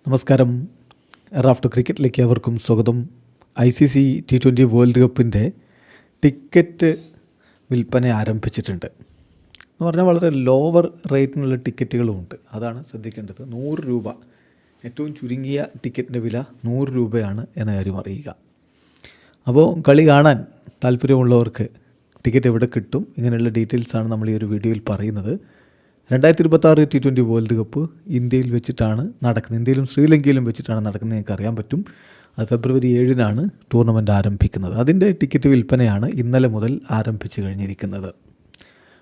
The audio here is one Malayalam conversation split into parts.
നമസ്കാരം. റാഫ്റ്റർ ക്രിക്കറ്റിലേക്ക് അവർക്കും സ്വാഗതം. ICC T20 വേൾഡ് കപ്പിൻ്റെ ടിക്കറ്റ് വിൽപ്പന ആരംഭിച്ചിട്ടുണ്ട് എന്ന് പറഞ്ഞാൽ വളരെ ലോവർ റേറ്റിനുള്ള ടിക്കറ്റുകളുമുണ്ട്. അതാണ് ശ്രദ്ധിക്കേണ്ടത്. 100 രൂപ, ഏറ്റവും ചുരുങ്ങിയ ടിക്കറ്റിൻ്റെ വില 100 രൂപയാണ് എന്ന കാര്യം അറിയുക. അപ്പോൾ കളി കാണാൻ താല്പര്യമുള്ളവർക്ക് ടിക്കറ്റ് എവിടെ കിട്ടും, ഇങ്ങനെയുള്ള ഡീറ്റെയിൽസാണ് നമ്മൾ ഈ ഒരു വീഡിയോയിൽ പറയുന്നത്. 2026 T20 വേൾഡ് കപ്പ് ഇന്ത്യയിൽ വെച്ചിട്ടാണ് നടക്കുന്നത്. ഇന്ത്യയിലും ശ്രീലങ്കയിലും വെച്ചിട്ടാണ് നടക്കുന്നത്. നിങ്ങൾക്ക് അറിയാൻ പറ്റും. അത് ഫെബ്രുവരി 7 ടൂർണമെൻറ്റ് ആരംഭിക്കുന്നത്. അതിൻ്റെ ടിക്കറ്റ് വിൽപ്പനയാണ് ഇന്നലെ മുതൽ ആരംഭിച്ചു കഴിഞ്ഞിരിക്കുന്നത്.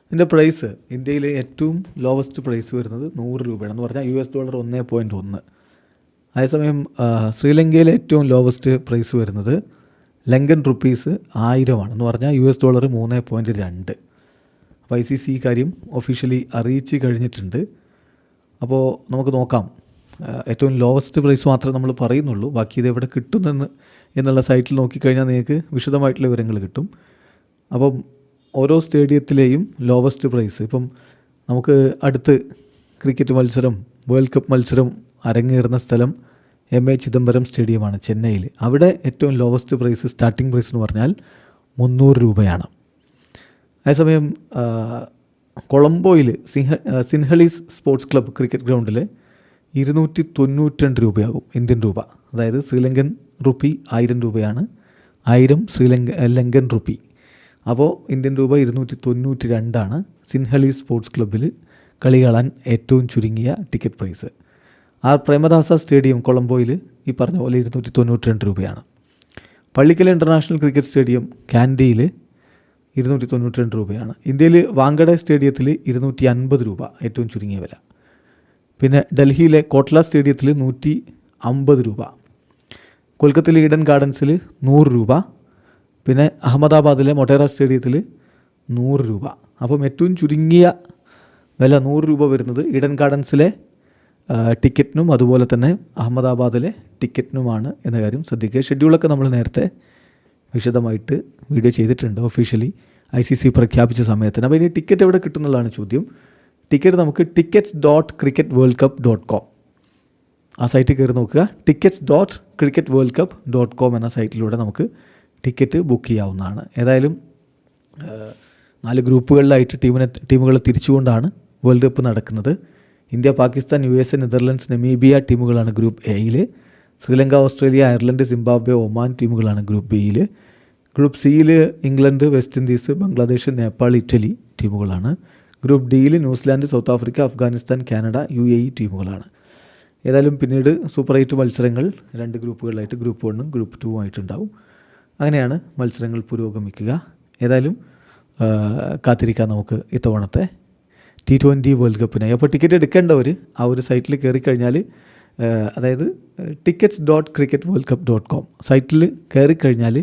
ഇതിൻ്റെ പ്രൈസ് ഇന്ത്യയിലെ ഏറ്റവും ലോവസ്റ്റ് പ്രൈസ് വരുന്നത് 100 രൂപയാണ്. എന്ന് പറഞ്ഞാൽ $1.1. അതേസമയം ശ്രീലങ്കയിലെ ഏറ്റവും ലോവസ്റ്റ് പ്രൈസ് വരുന്നത് ലങ്കൻ റുപ്പീസ് 1000 ആണ്. എന്ന് പറഞ്ഞാൽ $3.2. അപ്പോൾ ICC ഈ കാര്യം ഒഫീഷ്യലി അറിയിച്ച് കഴിഞ്ഞിട്ടുണ്ട്. അപ്പോൾ നമുക്ക് നോക്കാം. ഏറ്റവും ലോവസ്റ്റ് പ്രൈസ് മാത്രമേ നമ്മൾ പറയുന്നുള്ളൂ. ബാക്കി ഇത് എവിടെ കിട്ടുമെന്ന് എന്നുള്ള സൈറ്റിൽ നോക്കിക്കഴിഞ്ഞാൽ നിങ്ങൾക്ക് വിശദമായിട്ടുള്ള വിവരങ്ങൾ കിട്ടും. അപ്പം ഓരോ സ്റ്റേഡിയത്തിലെയും ലോവസ്റ്റ് പ്രൈസ്, ഇപ്പം നമുക്ക് അടുത്ത് ക്രിക്കറ്റ് മത്സരം, വേൾഡ് കപ്പ് മത്സരം അരങ്ങേറുന്ന സ്ഥലം MA ചിദംബരം സ്റ്റേഡിയമാണ് ചെന്നൈയിൽ. അവിടെ ഏറ്റവും ലോവസ്റ്റ് പ്രൈസ്, സ്റ്റാർട്ടിംഗ് പ്രൈസ് എന്ന് പറഞ്ഞാൽ 300 രൂപയാണ്. അതേസമയം കൊളംബോയിൽ സിൻഹളീസ് സ്പോർട്സ് ക്ലബ്ബ് ക്രിക്കറ്റ് ഗ്രൗണ്ടിൽ 292 രൂപയാകും ഇന്ത്യൻ രൂപ. അതായത് ശ്രീലങ്കൻ റുപ്പി 1000 രൂപയാണ്. 1000 ലങ്കൻ റുപ്പി. അപ്പോൾ ഇന്ത്യൻ രൂപ 292 സിൻഹളീസ് സ്പോർട്സ് ക്ലബ്ബിൽ കളി കാണാൻ ഏറ്റവും ചുരുങ്ങിയ ടിക്കറ്റ് പ്രൈസ്. പ്രേമദാസ സ്റ്റേഡിയം കൊളംബോയിൽ ഈ പറഞ്ഞ പോലെ 292 രൂപയാണ്. പള്ളിക്കൽ ഇൻ്റർനാഷണൽ ക്രിക്കറ്റ് സ്റ്റേഡിയം കാൻഡിയിൽ 292 രൂപയാണ്. ഇന്ത്യയിൽ വാങ്കഡെ സ്റ്റേഡിയത്തിൽ 250 രൂപ ഏറ്റവും ചുരുങ്ങിയ വില. പിന്നെ ഡൽഹിയിലെ കോട്ട്ല സ്റ്റേഡിയത്തിൽ 150 രൂപ. കൊൽക്കത്തയിലെ ഈഡൻ ഗാർഡൻസിൽ 100 രൂപ. പിന്നെ അഹമ്മദാബാദിലെ മൊട്ടേറ സ്റ്റേഡിയത്തിൽ 100 രൂപ. അപ്പം ഏറ്റവും ചുരുങ്ങിയ വില 100 രൂപ വരുന്നത് ഈഡൻ ഗാർഡൻസിലെ ടിക്കറ്റിനും അതുപോലെ തന്നെ അഹമ്മദാബാദിലെ ടിക്കറ്റിനുമാണ് എന്ന കാര്യം ശ്രദ്ധിക്കുക. ഷെഡ്യൂളൊക്കെ നമ്മൾ നേരത്തെ വിശദമായിട്ട് വീഡിയോ ചെയ്തിട്ടുണ്ട് ഒഫീഷ്യലി ICC പ്രഖ്യാപിച്ച സമയത്തിന്. അപ്പോൾ ഇനി ടിക്കറ്റ് എവിടെ കിട്ടുന്നതാണ് ചോദ്യം. ടിക്കറ്റ് നമുക്ക് tickets.cricketworldcup.com ആ സൈറ്റിൽ കയറി നോക്കുക. tickets.cricketworldcup.com എന്ന സൈറ്റിലൂടെ നമുക്ക് ടിക്കറ്റ് ബുക്ക് ചെയ്യാവുന്നതാണ്. ഏതായാലും 4 ഗ്രൂപ്പുകളിലായിട്ട് ടീമുകളെ തിരിച്ചുകൊണ്ടാണ് വേൾഡ് കപ്പ് നടക്കുന്നത്. India, Pakistan, USA, Netherlands, Namibia ടീമുകളാണ് ഗ്രൂപ്പ് എയിൽ. Sri Lanka, Australia, Ireland, Zimbabwe, Oman ടീമുകളാണ് ഗ്രൂപ്പ് ബിയിൽ. ഗ്രൂപ്പ് സിയിൽ England, west Indies, Bangladesh, Nepal, Italy ടീമുകളാണ്. ഗ്രൂപ്പ് ഡിയിൽ New Zealand, south Africa, Afghanistan, Canada, UAE ടീമുകളാണ്. ഏതായാലും പിന്നീട് സൂപ്പർ 8 മത്സരങ്ങൾ 2 ഗ്രൂപ്പുകളിലായിട്ട് ഗ്രൂപ്പ് 1ഉം ഗ്രൂപ്പ് 2ഉം ആയിട്ടുണ്ടാവും. അങ്ങനെയാണ് മത്സരങ്ങൾ പുരോഗമിക്കുക. ഏതായാലും കാത്തിരിക്കാം നമുക്ക് ഇത്തവണത്തെ T20 വേൾഡ് കപ്പിനായി. അപ്പോൾ ടിക്കറ്റ് എടുക്കേണ്ടവർ ആ ഒരു സൈറ്റിൽ കയറിക്കഴിഞ്ഞാൽ, അതായത് tickets.cricketworldcup.com സൈറ്റിൽ കയറിക്കഴിഞ്ഞാൽ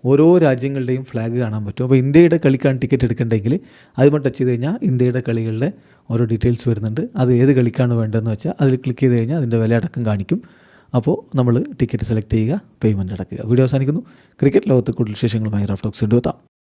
ഓരോ രാജ്യങ്ങളുടെയും ഫ്ലാഗ് കാണാൻ പറ്റും. അപ്പോൾ ഇന്ത്യയുടെ കളിക്കാണ് ടിക്കറ്റ് എടുക്കേണ്ടെങ്കിൽ അതുമ്പോൾ ടച്ച് ചെയ്ത് കഴിഞ്ഞാൽ ഇന്ത്യയുടെ കളികളുടെ ഓരോ ഡീറ്റെയിൽസ് വരുന്നുണ്ട്. അത് ഏത് കളിക്കാണ് വേണ്ടതെന്ന് വെച്ചാൽ അതിൽ ക്ലിക്ക് ചെയ്ത് കഴിഞ്ഞാൽ അതിൻ്റെ വില അടക്കം കാണിക്കും. അപ്പോൾ നമ്മൾ ടിക്കറ്റ് സെലക്ട് ചെയ്യുക, പേയ്മെൻറ്റ് അടക്കുക. വീഡിയോ അവസാനിക്കുന്നു. ക്രിക്കറ്റ് ലോകത്ത് കൂടുതൽ വിശേഷങ്ങളുമായി റാഫ് ടോക്സ് കൊണ്ടുവെത്താം.